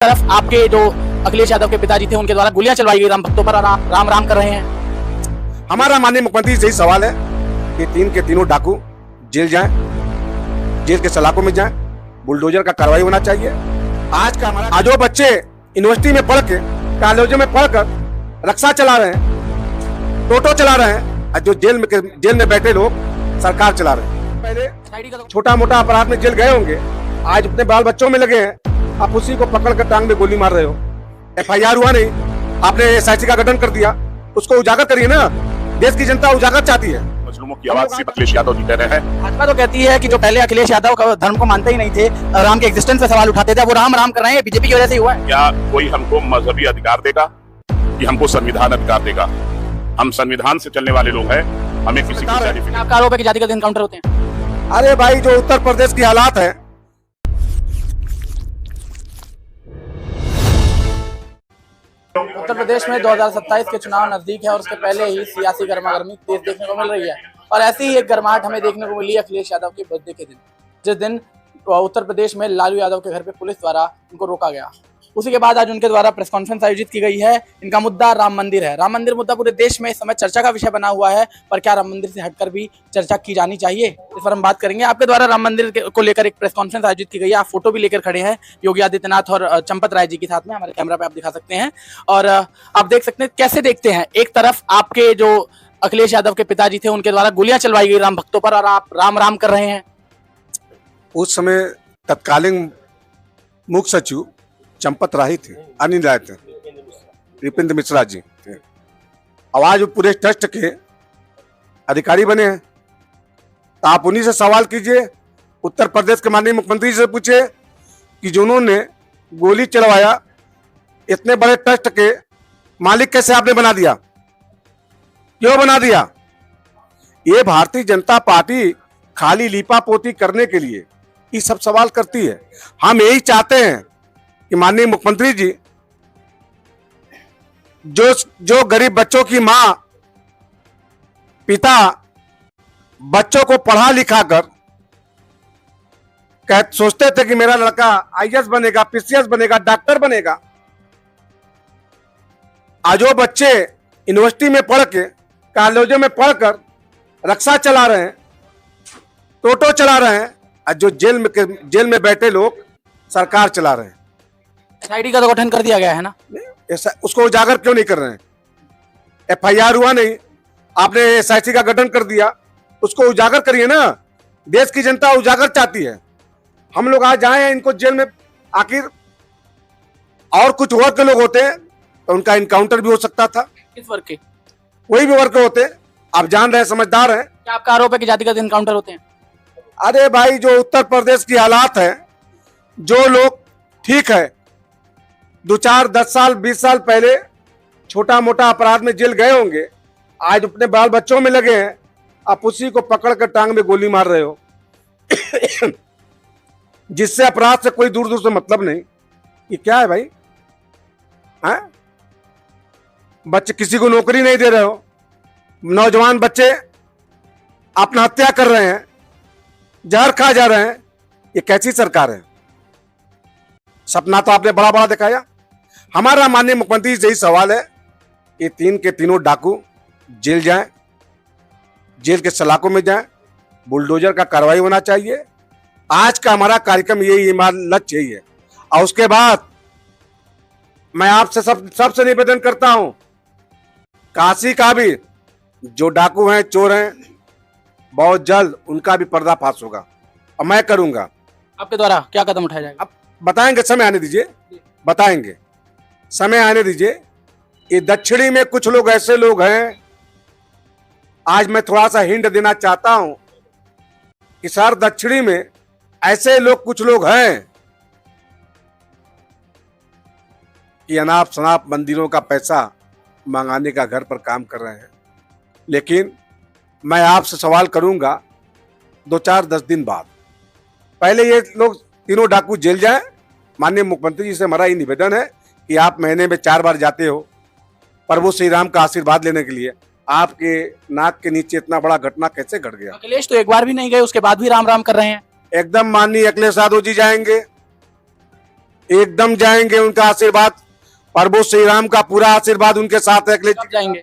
तरफ आपके जो अखिलेश यादव के पिताजी थे उनके द्वारा गोलियां चलवाई गई राम भक्तों पर और आप राम राम कर रहे हैं। हमारा माननीय मुख्यमंत्री से यही सवाल है कि तीन के तीनों डाकू जेल जाएं, जेल के सलाखों में जाएं, बुलडोजर का कार्रवाई होना चाहिए। आज जो बच्चे यूनिवर्सिटी में पढ़ के कॉलेजों में पढ़कर रक्षा चला रहे हैं, टोटो चला रहे हैं, और जो जेल में बैठे लोग सरकार चला रहे हैं। पहले छोटा मोटा अपराध में जेल गए होंगे, आज अपने बाल बच्चों में लगे हैं, आप उसी को पकड़ कर टांग में गोली मार रहे हो। FIR हुआ नहीं, आपने SIT का गठन कर दिया, उसको उजागर करिए ना, देश की जनता उजागर चाहती है। मजलूमों की आवाज से अखिलेश यादव जी कह रहे हैं। भाजपा तो कहती है कि जो पहले अखिलेश यादव का धर्म को मानते ही नहीं थे, राम के एग्जिस्टेंस पे सवाल उठाते थे, वो राम राम कर रहे हैं, बीजेपी की वजह से हुआ है। क्या कोई हमको मजहबी अधिकार देगा कि हमको संविधान अधिकार देगा? हम संविधान से चलने वाले लोग हैं, हमें किसी की आपका आरोप है कि जातिगत एनकाउंटर होते हैं। अरे भाई, जो उत्तर प्रदेश की हालात है, उत्तर प्रदेश में 2027 के चुनाव नजदीक है और उसके पहले ही सियासी गर्मागर्मी तेज देखने को मिल रही है और ऐसी ही एक गर्माहट हमें देखने को मिली अखिलेश यादव के बर्थडे के दिन, जिस दिन उत्तर प्रदेश में लालू यादव के घर पे पुलिस द्वारा उनको रोका गया। उसी के बाद आज उनके द्वारा प्रेस कॉन्फ्रेंस आयोजित की गई है। इनका मुद्दा राम मंदिर है। राम मंदिर मुद्दा पूरे देश में इस समय चर्चा का विषय बना हुआ है, पर क्या राम मंदिर से हटकर भी चर्चा की जानी चाहिए, इस पर हम बात करेंगे। आपके द्वारा राम मंदिर को लेकर एक प्रेस कॉन्फ्रेंस आयोजित की गई है, आप फोटो भी लेकर खड़े हैं योगी आदित्यनाथ और चंपत राय जी के साथ में, हमारे कैमरा पे आप दिखा सकते हैं और आप देख सकते हैं कैसे देखते हैं। एक तरफ आपके जो अखिलेश यादव के पिताजी थे उनके द्वारा गोलियां चलवाई गई राम भक्तों पर और आप राम राम कर रहे हैं। उस समय तत्कालीन मुख्य सचिव चंपत राय थे, अनिल राय थे, रिपेंद्र मिश्रा जी थे। आवाज पूरे ट्रस्ट के अधिकारी बने हैं, तो आप उन्हीं से सवाल कीजिए, उत्तर प्रदेश के माननीय मुख्यमंत्री से पूछिए कि जिन्होंने गोली चलवाया, इतने बड़े ट्रस्ट के मालिक कैसे आपने बना दिया, क्यों बना दिया? ये भारतीय जनता पार्टी खाली लीपापोती करने के लिए ये सब सवाल करती है। हम यही चाहते हैं कि माननीय मुख्यमंत्री जी जो गरीब बच्चों की मां पिता बच्चों को पढ़ा लिखा कर सोचते थे कि मेरा लड़का IAS बनेगा, PCS बनेगा, डॉक्टर बनेगा, आज वो बच्चे यूनिवर्सिटी में पढ़ के कॉलेजों में पढ़कर रक्षा चला रहे हैं, टोटो चला रहे हैं, और जो जेल में बैठे लोग सरकार चला रहे हैं। SIT का तो गठन कर दिया गया है ना, ऐसा उसको उजागर क्यों नहीं कर रहे हैं? FIR हुआ नहीं, आपने SIT का गठन कर दिया, उसको उजागर करिए ना, देश की जनता उजागर चाहती है। हम लोग आज आए हैं इनको जेल में, आखिर और कुछ वर्ग के लोग होते तो उनका इनकाउंटर भी हो सकता था। किस वर्ग के? कोई भी वर्ग के होते, आप जान रहे हैं, समझदार हैं। क्या आपका आरोप है कि जातिगत एनकाउंटर होते हैं? अरे भाई, जो उत्तर प्रदेश की हालात है, जो लोग ठीक है 2-4 10 साल 20 साल पहले छोटा मोटा अपराध में जेल गए होंगे, आज अपने बाल बच्चों में लगे हैं, आप उसी को पकड़ कर टांग में गोली मार रहे हो जिससे अपराध से कोई दूर दूर से मतलब नहीं। ये क्या है भाई? हैं? बच्चे किसी को नौकरी नहीं दे रहे हो, नौजवान बच्चे आत्महत्या कर रहे हैं, जहर खा जा रहे हैं। ये कैसी सरकार है? सपना तो आपने बड़ा बड़ा दिखाया। हमारा माननीय मुख्यमंत्री से यही सवाल है कि तीन के तीनों डाकू जेल जाएं, जेल के सलाखों में जाएं, बुलडोजर का कार्रवाई होना चाहिए। आज का हमारा कार्यक्रम यही, हमारा लक्ष्य यही है। और उसके बाद मैं आपसे सबसे निवेदन करता हूं, काशी का भी जो डाकू हैं, चोर हैं, बहुत जल्द उनका भी पर्दाफाश होगा और मैं करूंगा। आपके द्वारा क्या कदम उठाया जाएगा? अब बताएंगे, समय आने दीजिए, बताएंगे, समय आने दीजिए। ये दक्षिणी में कुछ लोग ऐसे लोग हैं, आज मैं थोड़ा सा हिंट देना चाहता हूं कि सर, दक्षिणी में ऐसे लोग कुछ लोग हैं कि अनाप शनाप मंदिरों का पैसा मंगाने का घर पर काम कर रहे हैं। लेकिन मैं आपसे सवाल करूंगा, 2-4-10 दिन बाद, पहले ये लोग तीनों डाकू जेल जाएं। माननीय मुख्यमंत्री जी से हमारा ये निवेदन है कि आप महीने में 4 बार जाते हो प्रभु श्री राम का आशीर्वाद लेने के लिए, आपके नाक के नीचे इतना बड़ा घटना कैसे घट गया? अखिलेश तो एक बार भी नहीं गए, उसके बाद भी राम राम कर रहे हैं। एकदम माननीय अखिलेश यादव जी जाएंगे, एकदम जाएंगे, उनका आशीर्वाद, प्रभु श्री राम का पूरा आशीर्वाद उनके साथ है। अखिलेश कब जाएंगे?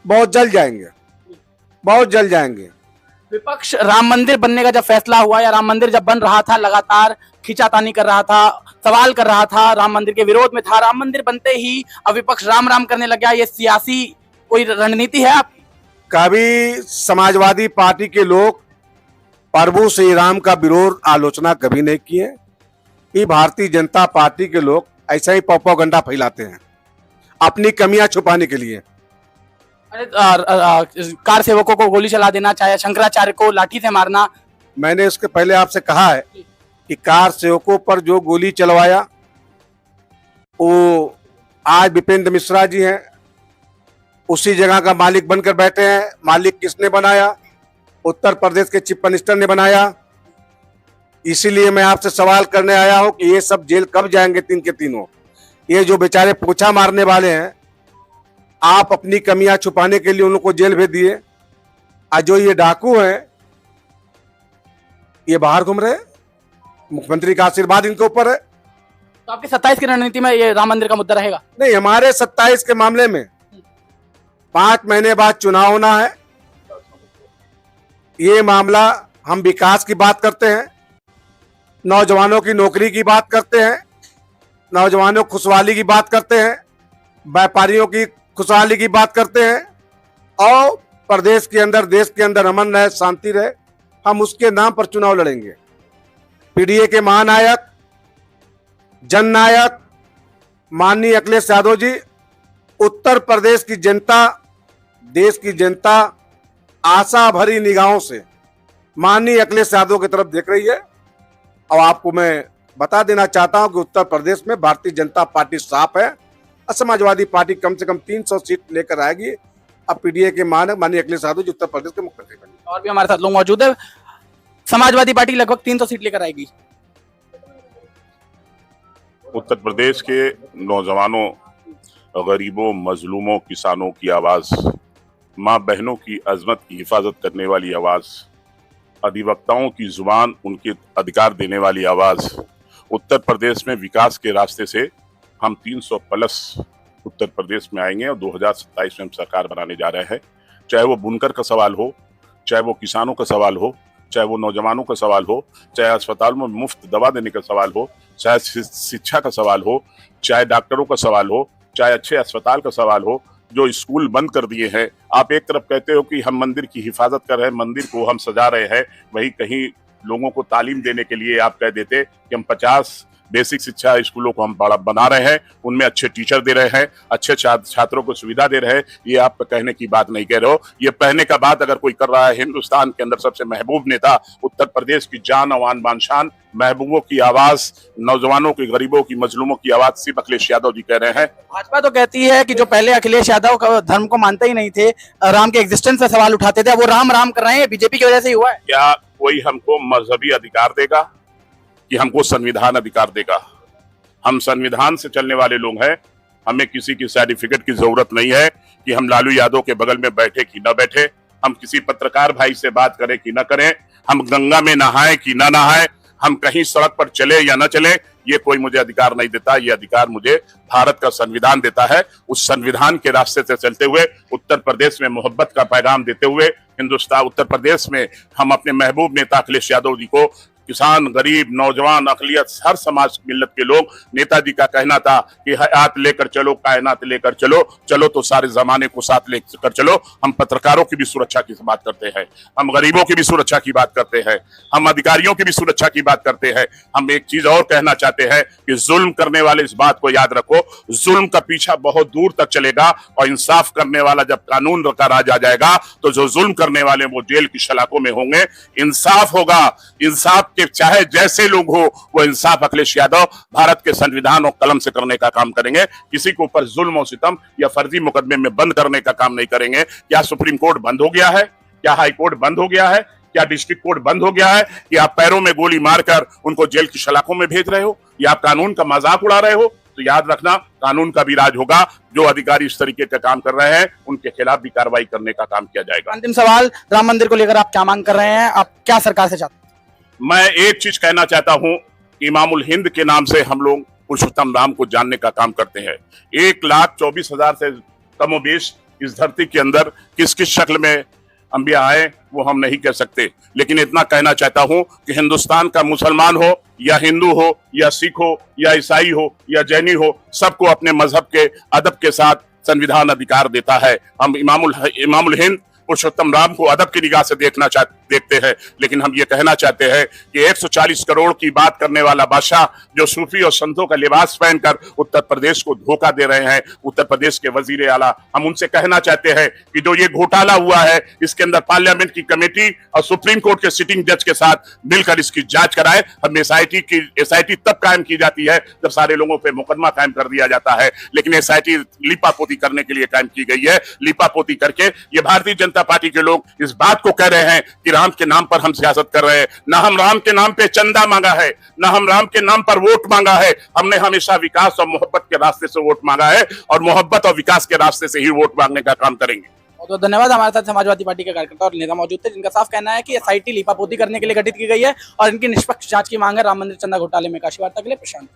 बहुत जल्द जाएंगे, बहुत जल्द जाएंगे। विपक्ष राम मंदिर बनने का जब फैसला हुआ या राम मंदिर जब बन रहा था, लगातार खींचातानी कर रहा था, सवाल कर रहा था, राम मंदिर के विरोध में था। राम मंदिर बनते ही अब विपक्ष राम राम करने लग गया। ये सियासी कोई रणनीति है आपकी? कभी समाजवादी पार्टी के लोग प्रभु श्री राम का विरोध आलोचना कभी नहीं किए। ये भारतीय जनता पार्टी के लोग ऐसा ही प्रोपेगेंडा फैलाते हैं अपनी कमियां छुपाने के लिए। अरे कार सेवकों को गोली चला देना, चाहे शंकराचार्य को लाठी से मारना। मैंने इसके पहले आपसे कहा है कि कार सेवकों पर जो गोली चलवाया वो आज विपेंद्र मिश्रा जी हैं, उसी जगह का मालिक बनकर बैठे हैं। मालिक किसने बनाया? उत्तर प्रदेश के चीफ मिनिस्टर ने बनाया। इसीलिए मैं आपसे सवाल करने आया हूं कि ये सब जेल कब जाएंगे, तीन के तीनों। ये जो बेचारे पोछा मारने वाले हैं, आप अपनी कमियां छुपाने के लिए उन लोगों को जेल भेज दिए। आज जो ये डाकू हैं, ये बाहर घूम रहे हैं, मुख्यमंत्री का आशीर्वाद इनके ऊपर है। तो आपकी 27 की रणनीति में ये राम मंदिर का मुद्दा रहेगा? नहीं, हमारे 27 के मामले में 5 महीने बाद चुनाव होना है। ये मामला, हम विकास की बात करते हैं, नौजवानों की नौकरी की बात करते हैं, नौजवानों की खुशहाली की बात करते हैं, व्यापारियों की खुशहाली की बात करते हैं और प्रदेश के अंदर, देश के अंदर अमन रहे, शांति रहे। हम उसके नाम पर चुनाव लड़ेंगे। पीडीए के महानायक, जननायक माननीय अखिलेश यादव जी, उत्तर प्रदेश की जनता, देश की जनता आशा भरी निगाहों से माननीय अखिलेश यादव की तरफ देख रही है। और आपको मैं बता देना चाहता हूं कि उत्तर प्रदेश में भारतीय जनता पार्टी साफ है और समाजवादी पार्टी कम से कम 300 सीट लेकर आएगी। अब पीडीए के मानक माननीय अखिलेश यादव जी उत्तर प्रदेश के मुख्यमंत्री बनेंगे। और भी हमारे साथ लोग मौजूद है। समाजवादी पार्टी लगभग 300 सीट लेकर आएगी। उत्तर प्रदेश के नौजवानों, गरीबों, मजलूमों, किसानों की आवाज, माँ बहनों की अजमत की हिफाजत करने वाली आवाज, अधिवक्ताओं की जुबान, उनके अधिकार देने वाली आवाज। उत्तर प्रदेश में विकास के रास्ते से हम 300 प्लस उत्तर प्रदेश में आएंगे और 2027 में हम सरकार बनाने जा रहे हैं। चाहे वो बुनकर का सवाल हो, चाहे वो किसानों का सवाल हो, चाहे वो नौजवानों का सवाल हो, चाहे अस्पताल में मुफ्त दवा देने का सवाल हो, चाहे शिक्षा का सवाल हो, चाहे डॉक्टरों का सवाल हो, चाहे अच्छे अस्पताल का सवाल हो। जो स्कूल बंद कर दिए हैं, आप एक तरफ कहते हो कि हम मंदिर की हिफाजत कर रहे हैं, मंदिर को हम सजा रहे हैं, वही कहीं लोगों को तालीम देने के लिए आप कह देते कि हम 50 बेसिक शिक्षा स्कूलों को हम बना रहे हैं, उनमें अच्छे टीचर दे रहे हैं, अच्छे छात्रों को सुविधा दे रहे हैं। ये आप कहने की बात नहीं कह रहे हो। ये कहने का बात अगर कोई कर रहा है, हिंदुस्तान के अंदर सबसे महबूब नेता, उत्तर प्रदेश की जान अवान बानशान, महबूबों की आवाज, नौजवानों की, गरीबों की, मजलूमों की आवाज सिर्फ अखिलेश यादव जी कह रहे हैं। भाजपा तो कहती है कि जो पहले अखिलेश यादव का धर्म को मानते ही नहीं थे, राम के एग्जिस्टेंस पे सवाल उठाते थे, वो राम राम कर रहे हैं, बीजेपी की वजह से ही हुआ है। क्या कोई हमको मजहबी अधिकार देगा कि हमको संविधान अधिकार देगा? हम संविधान से चलने वाले लोग हैं। हमें किसी की सर्टिफिकेट की जरूरत नहीं है कि हम लालू यादव के बगल में बैठे कि न बैठे, हम किसी पत्रकार भाई से बात करें कि न करें, हम गंगा में नहाएं कि न नहाएं, हम कहीं सड़क पर चले या न चले, ये कोई मुझे अधिकार नहीं देता। ये अधिकार मुझे भारत का संविधान देता है। उस संविधान के रास्ते से चलते हुए, उत्तर प्रदेश में मोहब्बत का पैगाम देते हुए, हिंदुस्तान, उत्तर प्रदेश में हम अपने महबूब नेता अखिलेश यादव जी को, किसान, गरीब, नौजवान, अकलियत, हर समाज मिल्लत के लोग, नेताजी का कहना था कि हयात लेकर चलो, कायनात लेकर चलो, चलो तो सारे जमाने को साथ लेकर चलो। हम पत्रकारों की भी सुरक्षा की बात करते हैं, हम गरीबों की भी सुरक्षा की बात करते हैं, हम अधिकारियों की भी सुरक्षा की बात करते हैं। हम एक चीज और कहना चाहते हैं कि जुल्म करने वाले इस बात को याद रखो, जुल्म का पीछा बहुत दूर तक चलेगा और इंसाफ करने वाला जब कानून का राज आ जाएगा तो जो जुल्म करने वाले वो जेल की सलाखों में होंगे। इंसाफ होगा, इंसाफ के चाहे जैसे लोग हो, वो इंसाफ अखिलेश यादव भारत के संविधान और कलम से करने का काम करेंगे। किसी के ऊपर जुल्म और सितम या फर्जी मुकदमे में बंद करने का काम नहीं करेंगे। क्या सुप्रीम कोर्ट बंद हो गया है? क्या हाई कोर्ट बंद हो गया है? क्या डिस्ट्रिक्ट कोर्ट बंद हो गया है कि आप पैरों में गोली मारकर उनको जेल की सलाखों में भेज रहे हो या आप कानून का मजाक उड़ा रहे हो? तो याद रखना, कानून का भी राज होगा। जो अधिकारी इस तरीके का काम कर रहे हैं उनके खिलाफ भी कार्रवाई करने का काम किया जाएगा। अंतिम सवाल, राम मंदिर को लेकर आप क्या मांग कर रहे हैं? आप क्या सरकार से चाहते हैं? मैं एक चीज कहना चाहता हूं, इमामुल हिंद के नाम से हम लोग पुरुषोत्तम राम को जानने का काम करते हैं। 1,24,000 से कमोबेश इस धरती के अंदर किस किस शक्ल में अंबिया आए वो हम नहीं कह सकते, लेकिन इतना कहना चाहता हूं कि हिंदुस्तान का मुसलमान हो या हिंदू हो या सिख हो या ईसाई हो या जैनी हो, सबको अपने मजहब के अदब के साथ संविधान अधिकार देता है। हम इमामुल हिंद पुरुषोत्तम राम को अदब की निगाह से देखते हैं, लेकिन हम ये कहना चाहते हैं कि 140 करोड़ की बात करने वाला बादशाह जो सूफी और संतों का लिबास पहनकर उत्तर प्रदेश को धोखा दे रहे हैं, उत्तर प्रदेश के वजीर आला, हम उनसे कहना चाहते हैं कि जो ये घोटाला हुआ है इसके अंदर पार्लियामेंट की कमेटी और सुप्रीम कोर्ट के सिटिंग जज के साथ मिलकर इसकी जांच कराए। हम एसआईटी तब कायम की जाती है जब सारे लोगों पर मुकदमा कायम कर दिया जाता है, लेकिन एसआईटी लिपापोती करने के लिए कायम की गई है। लिपापोती करके ये भारतीय जनता पार्टी के लोग इस बात को कह रहे हैं कि राम के नाम पर हम सियासत कर रहे हैं। ना हम राम के नाम पे चंदा मांगा है, ना हम राम के नाम पर वोट मांगा है। हमने हमेशा विकास और मोहब्बत के रास्ते से वोट मांगा है और मोहब्बत और विकास के रास्ते से ही वोट मांगने का काम करेंगे। तो धन्यवाद। हमारे साथ समाजवादी पार्टी के कार्यकर्ता और नेता मौजूद थे जिनका साफ कहना है कि एसआईटी लिपापोती करने के लिए गठित की गई है और इनकी निष्पक्ष जांच की मांग है राम मंदिर चंदा घोटाले में। काशी वार्ता के लिए प्रशांत।